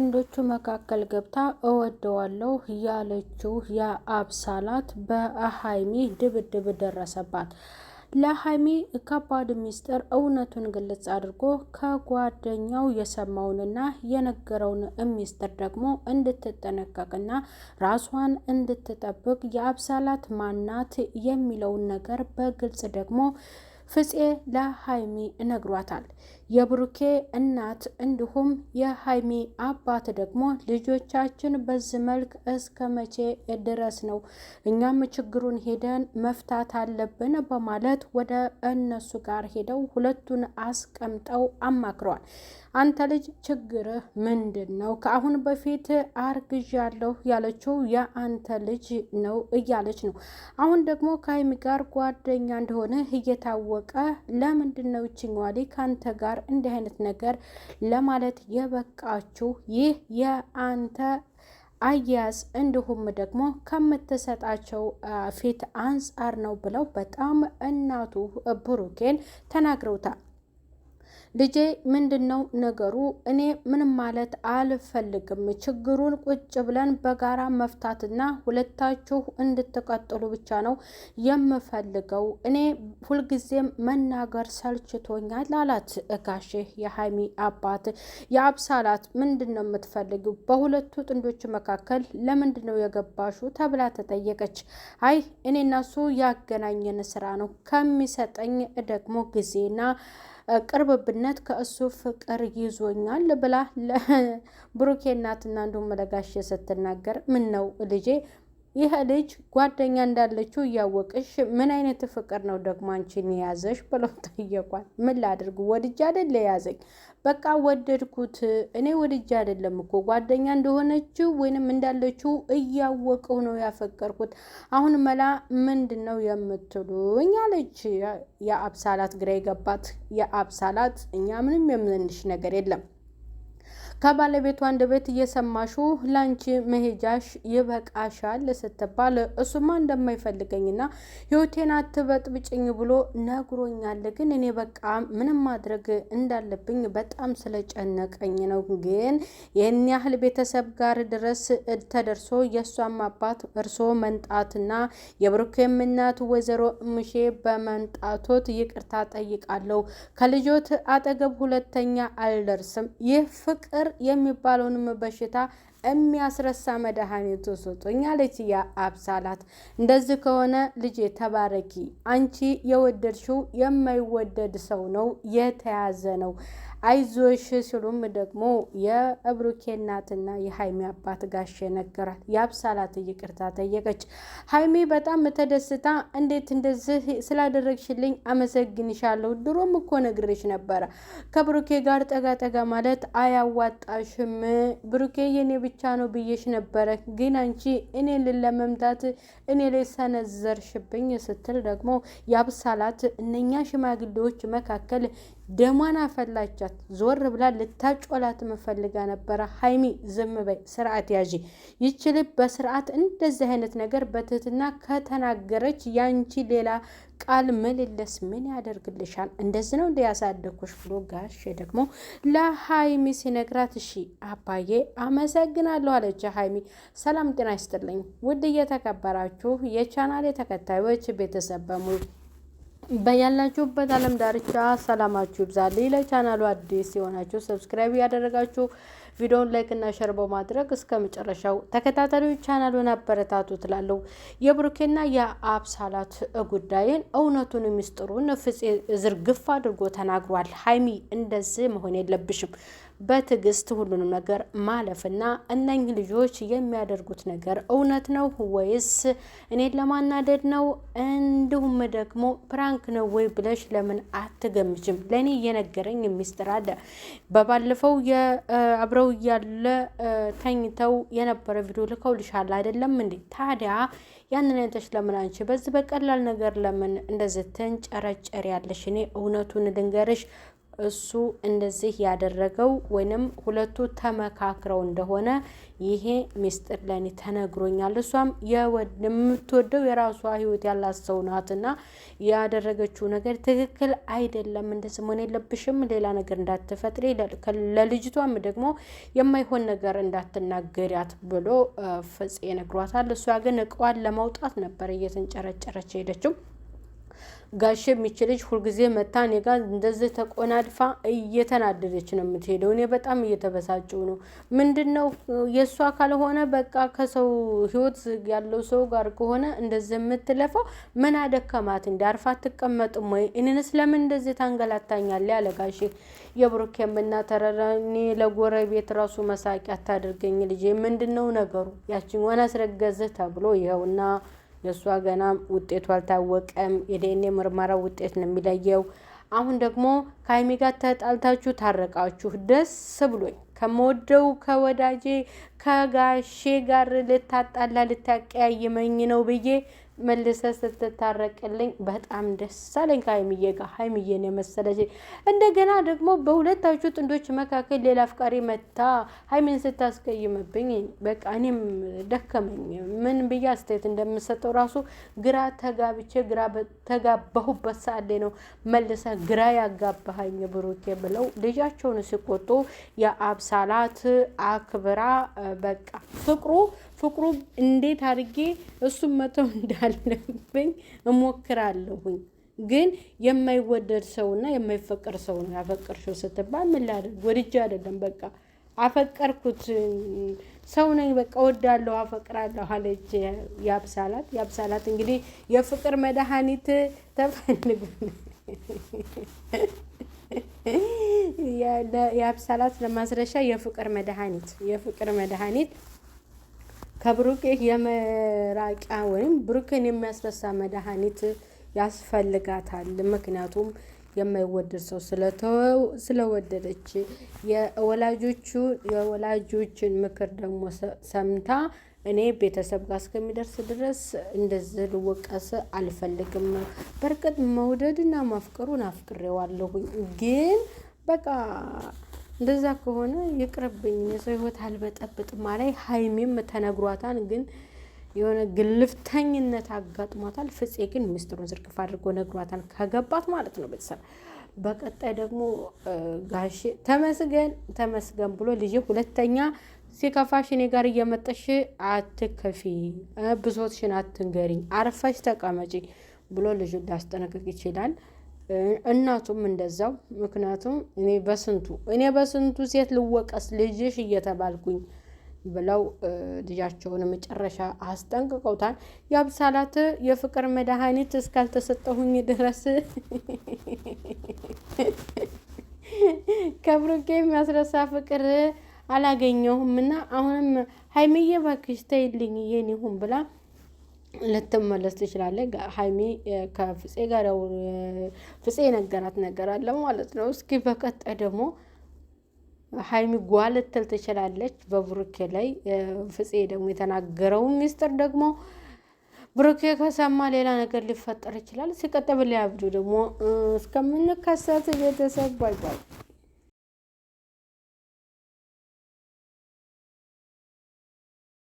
ጥንዶቹ መካከል ገብታ እወደዋለሁ ያለችው የአብሳላት በሀይሚ ድብድብ ደረሰባት። ለሀይሚ ከባድ ሚስጥር እውነቱን ግልጽ አድርጎ ከጓደኛው የሰማውንና የነገረውን ሚስጥር ደግሞ እንድትጠነቀቅና ራሷን እንድትጠብቅ የአብሳላት ማናት የሚለውን ነገር በግልጽ ደግሞ ፍፄ ለሀይሚ ነግሯታል። የብሩኬ እናት እንዲሁም የሀይሚ አባት ደግሞ ልጆቻችን በዚህ መልክ እስከ መቼ ድረስ ነው? እኛም ችግሩን ሄደን መፍታት አለብን በማለት ወደ እነሱ ጋር ሄደው ሁለቱን አስቀምጠው አማክረዋል። አንተ ልጅ ችግርህ ምንድን ነው? ከአሁን በፊት አርግዣለሁ ያለችው የአንተ ልጅ ነው እያለች ነው። አሁን ደግሞ ከሀይሚ ጋር ጓደኛ እንደሆነ እየታወቀ ለምንድን ነው ይችኛዋ ከአንተ ጋር እንዲህ አይነት ነገር ለማለት የበቃችሁ? ይህ የአንተ አያያዝ እንዲሁም ደግሞ ከምትሰጣቸው ፊት አንጻር ነው ብለው በጣም እናቱ ብሩኬን ተናግረውታል። ልጄ ምንድነው ነገሩ? እኔ ምንም ማለት አልፈልግም። ችግሩን ቁጭ ብለን በጋራ መፍታትና ሁለታችሁ እንድትቀጥሉ ብቻ ነው የምፈልገው። እኔ ሁልጊዜም መናገር ሰልችቶኛል አላት ጋሼ የሀይሚ አባት። የአብሳላት ምንድነው የምትፈልጊው? በሁለቱ ጥንዶች መካከል ለምንድነው የገባሹ ተብላ ተጠየቀች። አይ እኔና እሱ ያገናኘን ስራ ነው ከሚሰጠኝ ደግሞ ጊዜና ቅርብብነት ከእሱ ፍቅር ይዞኛል ብላ ለብሩኬ እናትና እንዲሁም ለጋሼ ስትናገር፣ ምን ነው ልጄ ይህ ልጅ ጓደኛ እንዳለችው እያወቅሽ ምን አይነት ፍቅር ነው ደግሞ አንቺን የያዘሽ ብለው ጠየቋል። ምን ላድርግ ወድጄ አይደለ የያዘኝ፣ በቃ ወደድኩት። እኔ ወድጄ አይደለም እኮ ጓደኛ እንደሆነችው ወይንም እንዳለችው እያወቀው ነው ያፈቀርኩት። አሁን መላ ምንድን ነው የምትሉኝ አለች የአብሳላት። ግራ የገባት የአብሳላት እኛ ምንም የምንልሽ ነገር የለም ከባለቤቱ አንደበት እየሰማሹ ላንቺ መሄጃሽ ይበቃሻል ስትባል እሱማ እንደማይፈልገኝና ህይወቴን አትበጥብጭኝ ብሎ ነግሮኛል። ግን እኔ በቃ ምንም ማድረግ እንዳለብኝ በጣም ስለጨነቀኝ ነው። ግን ይህን ያህል ቤተሰብ ጋር ድረስ ተደርሶ የእሷም አባት እርሶ መንጣትና የብሩኬም እናት ወይዘሮ ሙሼ በመንጣቶት ይቅርታ ጠይቃለሁ። ከልጆት አጠገብ ሁለተኛ አልደርስም። ይህ ፍቅር የሚባለውንም በሽታ የሚያስረሳ መድኃኒቱ ስጡኝ አለች የአብሳላት። እንደዚህ ከሆነ ልጄ ተባረኪ፣ አንቺ የወደድሽው የማይወደድ ሰው ነው የተያዘ ነው፣ አይዞሽ ሲሉም ደግሞ የብሩኬ እናትና የሀይሚ አባት ጋሼ ነገራት። የአብሳላት ይቅርታ ጠየቀች። ሀይሚ በጣም ተደስታ እንዴት እንደዚህ ስላደረግሽልኝ አመሰግንሻለሁ፣ ድሮም እኮ ነግሬሽ ነበረ ከብሩኬ ጋር ጠጋ ጠጋ ማለት አያዋጣሽም፣ ብሩኬ የኔ ብቻ ነው ብዬሽ ነበረ፣ ግን አንቺ እኔን ለመምታት እኔ ላይ ሰነዘርሽብኝ ስትል ደግሞ የአብሳላት እነኛ ሽማግሌዎች መካከል ደሟን አፈላቻት። ዞር ብላ ልታጮላት መፈልጋ ነበረ። ሀይሚ ዝም በይ፣ ስርዓት ያዢ። ይችል በስርዓት እንደዚህ አይነት ነገር በትህትና ከተናገረች ያንቺ ሌላ ቃል ምልልስ ምን ያደርግልሻል? እንደዚህ ነው እንዲያሳደኩሽ ብሎ ጋሼ ደግሞ ለሀይሚ ሲነግራት፣ እሺ አባዬ አመሰግናለሁ አለች ሀይሚ። ሰላም ጤና ይስጥልኝ ውድ እየተከበራችሁ የቻናሌ ተከታዮች ቤተሰብ በሙሉ በያላችሁበት ዓለም ዳርቻ ሰላማችሁ ይብዛልኝ። ለቻናሉ አዲስ የሆናችሁ ሰብስክራይብ ያደረጋችሁ ቪዲዮውን ላይክ እና ሼር በማድረግ እስከ መጨረሻው ተከታታዩ ቻናሉን አበረታቱ ትላለሁ። የብሩኬና የአብሳላት ጉዳይን እውነቱን ሚስጥሩን ፍፄ ዝርግፍ አድርጎ ተናግሯል። ሀይሚ እንደዚህ መሆን የለብሽም፣ በትዕግስት ሁሉንም ነገር ማለፍና እነኝህ ልጆች የሚያደርጉት ነገር እውነት ነው ወይስ እኔን ለማናደድ ነው እንዲሁም ደግሞ ፕራንክ ነው ወይ ብለሽ ለምን አትገምችም? ለእኔ እየነገረኝ ሚስጥር አለ። በባለፈው አብረው እያለ ተኝተው የነበረ ቪዲዮ ልከውልሻል አይደለም እንዴ? ታዲያ ያንን አይተሽ ለምን አንቺ በዚህ በቀላል ነገር ለምን እንደዚህ ተንጨረጨር ያለሽ? እኔ እውነቱን ልንገርሽ እሱ እንደዚህ ያደረገው ወይንም ሁለቱ ተመካክረው እንደሆነ ይሄ ሚስጥር ለኔ ተነግሮኛል። እሷም የምትወደው የራሷ ህይወት ያላት ሰው ናትና ያደረገችው ነገር ትክክል አይደለም፣ እንደዚህ መሆን የለብሽም፣ ሌላ ነገር እንዳትፈጥሪ፣ ለልጅቷም ደግሞ የማይሆን ነገር እንዳትናገሪያት ብሎ ፍፄ ነግሯታል። እሷ ግን እቃዋን ለማውጣት ነበር እየተንጨረጨረች ሄደችው። ጋሽ የሚችልጅ ሁልጊዜ መታ እኔ ጋር እንደዚህ ተቆናድፋ እየተናደደች ነው የምትሄደው። እኔ በጣም እየተበሳጨው ነው። ምንድነው የእሷ ካልሆነ በቃ ከሰው ህይወት ያለው ሰው ጋር ከሆነ እንደዚህ የምትለፋው ምን አደከማት? እንዳርፋ አትቀመጥም ወይ? እኔንስ ለምን እንደዚህ ታንገላታኛለህ? ያለ ጋሽ የብሩክ የምናተረራኒ ለጎረቤት ራሱ መሳቂያ አታድርገኝ ልጄ። ምንድነው ነገሩ? ያቺን አስረገዝህ ተብሎ ይኸውና የእሷ ገና ውጤቱ አልታወቀም። የዲኤንኤ ምርመራ ውጤት ነው የሚለየው። አሁን ደግሞ ከሀይሚ ጋር ተጣልታችሁ ታረቃችሁ፣ ደስ ብሎኝ ከመወደው ከወዳጄ ከጋሼ ጋር ልታጣላ ልታቀያይመኝ ነው ብዬ መልሰ ስትታረቅልኝ በጣም ደስ አለኝ ከሀይሚዬ ጋር። ሀይሚዬን የመሰለች እንደገና ደግሞ በሁለታችሁ ጥንዶች መካከል ሌላ አፍቃሪ መታ ሀይሚን ስታስቀይምብኝ በቃ እኔም ደከመኝ። ምን ብዬ አስተያየት እንደምሰጠው ራሱ ግራ ተጋብቼ ግራ ተጋባሁበት ሰዓት ላይ ነው መልሰ ግራ ያጋባሃኝ ብሩኬ ብለው ልጃቸውን ሲቆጡ የአብሳላት አክብራ በቃ ፍቅሩ እንዴት አድርጌ እሱም መተው እንዳለብኝ እሞክራለሁኝ። ግን የማይወደድ ሰውና የማይፈቀር ሰው ነው ያፈቀርሽው ስትባል ምን ላድርግ? ወድጄ አይደለም በቃ አፈቀርኩት ሰው ነኝ በቃ ወዳለሁ አፈቅራለሁ አለች ያብሳላት እንግዲህ የፍቅር መድኃኒት ተፈልጉ ያብሳላት ለማስረሻ የፍቅር መድኃኒት ከብሩክ የመራቂያ ወይም ብሩክን የሚያስረሳ መድኃኒት ያስፈልጋታል። ምክንያቱም የማይወደድ ሰው ስለወደደች የወላጆችን ምክር ደግሞ ሰምታ እኔ ቤተሰብ ጋር እስከሚደርስ ድረስ እንደዚህ ልወቀስ አልፈልግም። በርቀት መውደድና ማፍቀሩን አፍቅሬዋለሁኝ ግን በቃ እንደዛ ከሆነ ይቅርብኝ። የሰው ህይወት አልበጠብጥም ማለት ሀይሚም ተነግሯታል፣ ግን የሆነ ግልፍተኝነት አጋጥሟታል። ፍፄ ግን ሚስጥሩን ዝርግፍ አድርጎ ነግሯታል፣ ከገባት ማለት ነው ቤተሰብ። በቀጣይ ደግሞ ጋሼ ተመስገን ብሎ ልጅ ሁለተኛ ሲከፋሽ እኔ ጋር እየመጠሽ አትከፊ፣ ብሶትሽን አትንገሪኝ፣ አርፈሽ ተቀመጪ ብሎ ልጁ ሊያስጠነቅቅ ይችላል። እናቱም እንደዛው። ምክንያቱም እኔ በስንቱ ሴት ልወቀስ ልጅሽ እየተባልኩኝ ብለው ልጃቸውን መጨረሻ አስጠንቅቀውታል። የአብሳላት የፍቅር መድኃኒት እስካልተሰጠሁኝ ድረስ ከብሩኬ የሚያስረሳ ፍቅር አላገኘሁም እና አሁንም ሀይሚዬ እባክሽ ተይልኝ የኔ ሁን ብላ ልትመለስ ትችላለች። ሀይሚ ከፍፄ ጋር ፍፄ የነገራት ነገር አለ ማለት ነው። እስኪ በቀጣይ ደግሞ ሀይሚ ጓ ልትል ትችላለች በብሩኬ ላይ። ፍፄ ደግሞ የተናገረው ሚስጥር ደግሞ ብሩኬ ከሰማ ሌላ ነገር ሊፈጠር ይችላል። ሲቀጥል ሊያብዱ ደግሞ እስከምንከሰት ቤተሰብ ባይ